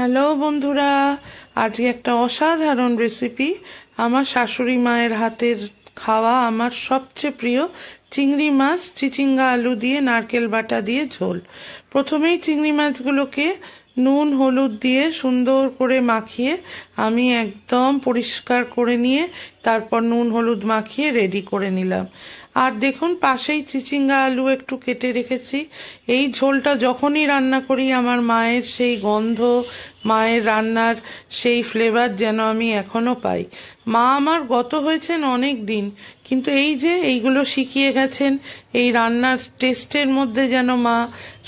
Hello বন্ধুরা, আজকে একটা অসাধারণ রেসিপি। আমার শাশুড়ি মায়ের হাতের খাওয়া, আমার সবচেয়ে প্রিয় চিংড়ি মাছ চিচিঙ্গা আলু দিয়ে নারকেল বাটা দিয়ে ঝোল। প্রথমেই চিংড়ি মাছগুলোকে নুন হলুদ দিয়ে সুন্দর করে মাখিয়ে আমি একদম পরিষ্কার করে নিয়ে তারপর নুন হলুদ মাখিয়ে রেডি করে নিলাম। আর দেখুন পাশেই চিচিঙ্গা আলু একটু কেটে রেখেছি। এই ঝোলটা যখনই রান্না করি আমার মায়ের সেই গন্ধ, মায়ের রান্নার সেই ফ্লেভার যেন আমি এখনো পাই। মা আমার গত হয়েছেন অনেক দিন, কিন্তু এই যে এইগুলো শিখিয়ে গেছেন, এই রান্নার টেস্টের মধ্যে যেন মা,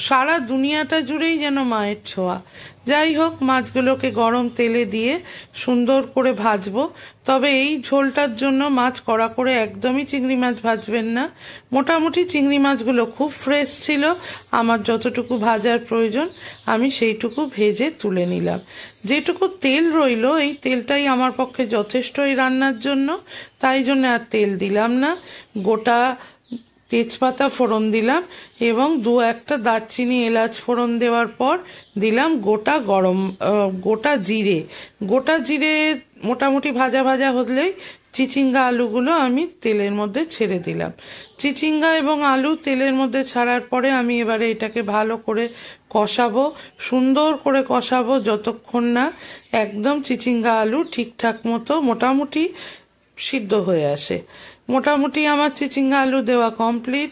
সারা দুনিয়াটা জুড়েই যেন মায়ের ছোঁয়া। যাই হোক, মাছগুলোকে গরম তেলে দিয়ে সুন্দর করে ভাজবো। তবে এই ঝোলটার জন্য মাছ কড়া করে একদমই চিংড়ি মাছ ভাজবেন না। মোটামুটি চিংড়ি মাছগুলো খুব ফ্রেশ ছিল, আমার যতটুকু ভাজার প্রয়োজন আমি সেইটুকু ভেজে তুলে নিলাম। যেটুকু তেল রইল, এই তেলটাই আমার পক্ষে যথেষ্ট এই রান্নার জন্য, তাই জন্য আর তেল দিলাম না। গোটা তেজপাতা ফোড়ন দিলাম এবং দু একটা দারচিনি এলাচ ফোড়ন দেওয়ার পর দিলাম গোটা জিরে। গোটা জিরে মোটামুটি ভাজা ভাজা হলেই চিচিঙ্গা আলুগুলো আমি তেলের মধ্যে ছেড়ে দিলাম। চিচিঙ্গা এবং আলু তেলের মধ্যে ছাড়ার পরে আমি এবারে এটাকে ভালো করে কষাবো, সুন্দর করে কষাবো যতক্ষণ না একদম চিচিঙ্গা আলু ঠিকঠাক মতো মোটামুটি সিদ্ধ হয়ে আসে। মোটামুটি আমার চিচিঙ্গা আলু দেওয়া কমপ্লিট।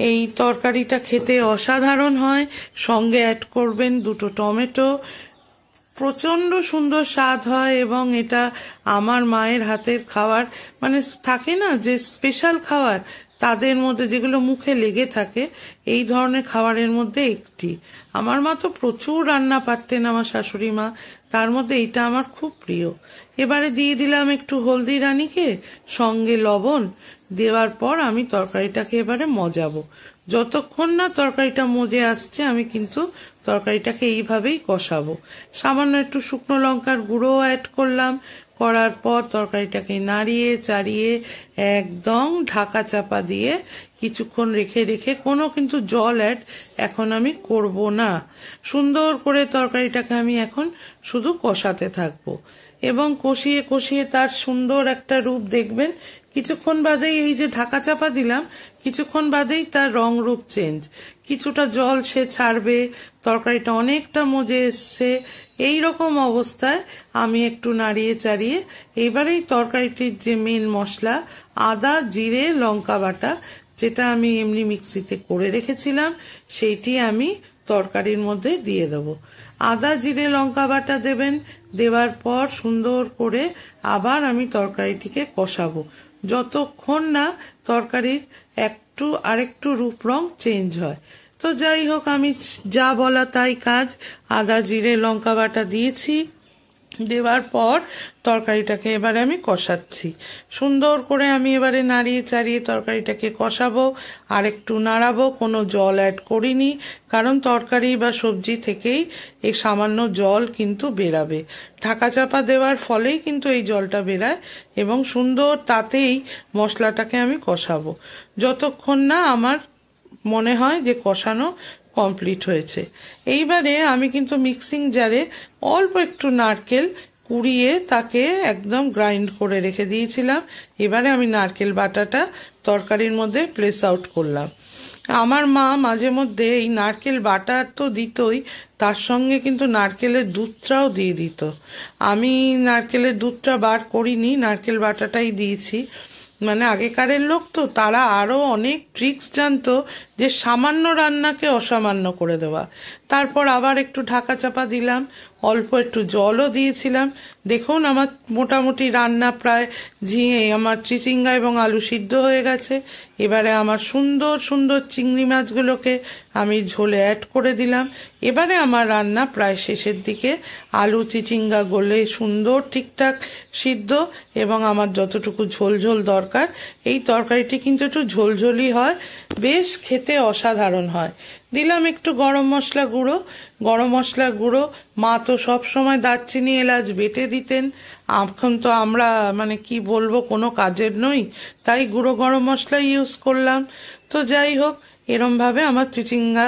এই তরকারিটা খেতে অসাধারণ হয়। সঙ্গে অ্যাড করবেন দুটো টমেটো, প্রচন্ড সুন্দর স্বাদ হয়। এবং এটা আমার মায়ের হাতের খাবার, মানে থাকে না যে স্পেশাল খাবার, তাদের মধ্যে যেগুলো মুখে লেগে থাকে, এই ধরনের খাবারের মধ্যে একটি। আমার মা তো প্রচুর রান্না পারতেন, আমার শাশুড়ি মা, তার মধ্যে এটা আমার খুব প্রিয়। এবারে দিয়ে দিলাম একটু হলদি রানীকে, সঙ্গে লবণ দেওয়ার পর আমি তরকারিটাকে এবারে মজাবো। যতক্ষণ না তরকারিটা মজে আসছে আমি কিন্তু তরকারিটাকে এইভাবেই কষাবো। সামান্য একটু শুকনো লঙ্কার গুঁড়ো অ্যাড করলাম, করার পর তরকারিটাকে নাড়িয়ে চাড়িয়ে একদম ঢাকা চাপা দিয়ে কিছুক্ষণ রেখে রেখে, কোনো কিন্তু জল অ্যাড এখন আমি করব না। সুন্দর করে তরকারিটাকে আমি এখন শুধু কষাতে থাকবো এবং কষিয়ে কষিয়ে তার সুন্দর একটা রূপ দেখবেন। কিছুক্ষণ বাদেই, এই যে ঢাকা চাপা দিলাম, কিছুক্ষণ বাদেই তার রং রূপ চেঞ্জ, কিছুটা জল সে ছাড়বে, তরকারিটা অনেকটা মজে এসছে। এই রকম অবস্থায় আমি একটু নাড়িয়ে চাড়িয়ে এবারেই তরকারিটির যে মেন মশলা, আদা জিরে লঙ্কা বাটা, যেটা আমি এমনি মিক্সিতে করে রেখেছিলাম, সেইটি আমি তরকারির মধ্যে দিয়ে দেবো। আদা জিরে লঙ্কা বাটা দেবেন, দেওয়ার পর সুন্দর করে আবার আমি তরকারিটিকে কষাবো যতক্ষণ না তরকারির আরেকটু রূপ রং চেঞ্জ হয়। তো যাই হোক, আমি যা বলা তাই কাজ। আদা জিরে লঙ্কা বাটা দিয়েছি, দেওয়ার পর তরকারিটাকে এবারে আমি কষাচ্ছি সুন্দর করে। আমি এবারে নাড়িয়ে চাড়িয়ে তরকারিটাকে কষাবো, আর একটু নাড়াবো। কোনো জল অ্যাড করিনি, কারণ তরকারি বা সবজি থেকেই এই সামান্য জল কিন্তু বেরাবে। ঢাকা চাপা দেওয়ার ফলেই কিন্তু এই জলটা বেরায় এবং সুন্দর তাতেই মশলাটাকে আমি কষাবো যতক্ষণ না আমার মনে হয় যে কষানো কমপ্লিট হয়েছে। এইবারে আমি কিন্তু মিক্সিং জারে অল্প একটু নারকেল কুড়িয়ে তাকে একদম গ্রাইন্ড করে রেখে দিয়েছিলাম। এবারে আমি নারকেল বাটাটা তরকারির মধ্যে প্লেস আউট করলাম। আমার মা মাঝে মধ্যে এই নারকেল বাটা তো দিতই, তার সঙ্গে কিন্তু নারকেলের দুধটাও দিয়ে দিত। আমি নারকেলের দুধটা বার করিনি, নারকেল বাটাটাই দিয়েছি। মানে আগেকারের লোক তো, তারা আরো অনেক ট্রিক্স জানতো যে সামান্য রান্নাকে অসামান্য করে দেওয়া। তারপর আবার একটু ঢাকা চাপা দিলাম, অল্প একটু জলও দিয়েছিলাম। দেখুন আমার মোটামুটি রান্না প্রায় আমার চিচিঙ্গা এবং আলু সিদ্ধ হয়ে গেছে। এবারে আমার সুন্দর সুন্দর চিংড়ি মাছগুলোকে আমি ঝোলে অ্যাড করে দিলাম। এবারে আমার রান্না প্রায় শেষের দিকে, আলু চিচিঙ্গা গলে সুন্দর ঠিকঠাক সিদ্ধ এবং আমার যতটুকু ঝোল ঝোল দরকার। এই তরকারিটি কিন্তু একটু ঝোলঝোলই হয়, বেশ খেতে অসাধারণ হয়। দিলাম একটু গরম মশলা গুঁড়ো। মা তো সব সময় দারচিনি এলাচ বেটে দিতেন, এখন তো আমরা মানে কি বলবো কোনো কাজের নই, তাই গুঁড়ো গরম মশলা ইউজ করলাম। তো যাই হোক, এরম ভাবে আমার চিচিঙ্গা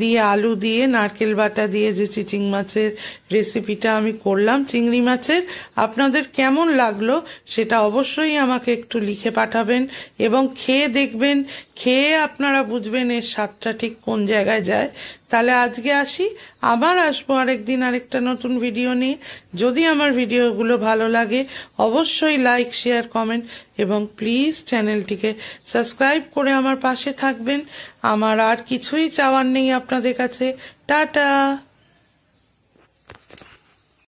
দিয়ে আলু দিয়ে নারকেল বাটা দিয়ে যে চিচিং মাছের রেসিপিটা আমি করলাম চিংড়ি মাছের, আপনাদের কেমন লাগলো সেটা অবশ্যই আমাকে একটু লিখে পাঠাবেন এবং খেয়ে দেখবেন, খেয়ে আপনারা বুঝবেন এর স্বাদটা ঠিক কোন জায়গায় যায়। তাহলে আজকে আসি, আবার আসবো আরেকদিন আরেকটা নতুন ভিডিও নিয়ে। যদি আমার ভিডিওগুলো ভালো লাগে অবশ্যই লাইক, শেয়ার, কমেন্ট এবং প্লিজ চ্যানেলটিকে সাবস্ক্রাইব করে আমার পাশে থাকবেন। আমার আর কিছুই চাওয়ার নেই আপনাদের কাছে। টাটা।